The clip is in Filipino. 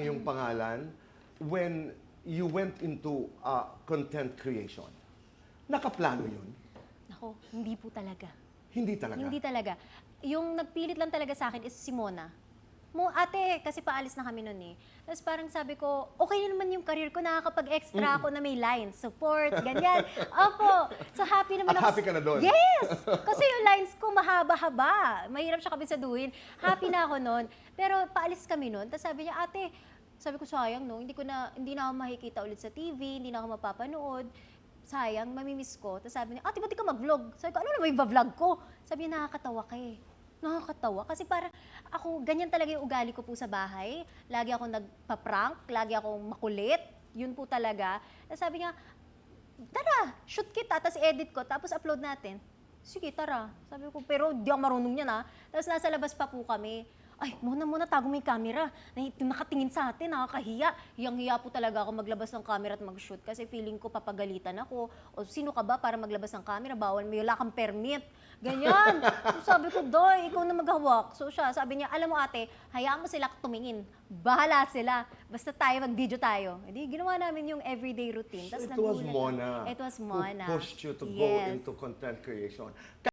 ang iyong pangalan when you went into content creation? Nakaplano yun? Nako, hindi po talaga. Hindi talaga? Hindi talaga. Yung nagpilit lang talaga sa akin is si Mona. Ate, kasi paalis na kami nun eh. Tapos parang sabi ko, okay naman yung career ko, nakakapag-extra ako na may lines, support, ganyan. Opo. So happy naman At ako. happy ka na doon? Yes! Kasi yung lines ko mahaba-haba. Mahirap siya kabisaduhin. Happy na ako nun. Pero paalis kami nun. Tapos sabi niya, ate, sabi ko sayang no, hindi na ako makikita ulit sa TV, hindi na ako mapapanood. Sayang, mamimiss ko. Tapos sabi niya, ate, ba't di ka mag-vlog? Sabi ko, ano na may vlog ko? Sabi niya, nakakatawa ka eh. Nakakatawa. Kasi para ako, ganyan talaga yung ugali ko po sa bahay. Lagi akong nagpa-prank, lagi akong makulit. Yun po talaga. Tapos sabi niya, tara, shoot kita, tapos edit ko, tapos upload natin. Sige, tara. Sabi ko, pero di ako marunong yan ha. Tapos nasa labas pa po kami. Ay, muna, tago mo yung camera. Nakatingin sa atin, nakakahiya. Hiyang-hiya po talaga ako maglabas ng camera at mag-shoot kasi feeling ko papagalitan ako. O sino ka ba para maglabas ng camera? Bawal, may wala kang permit. Ganyan. So sabi ko, Doy, ikaw na maghawak. So siya, sabi niya, alam mo ate, hayaan mo sila tumingin. Bahala sila. Basta tayo, mag-video tayo. Edi, ginawa namin yung everyday routine. So Tas it was nagulat Mona. It was Mona. Who pushed you to go into content creation.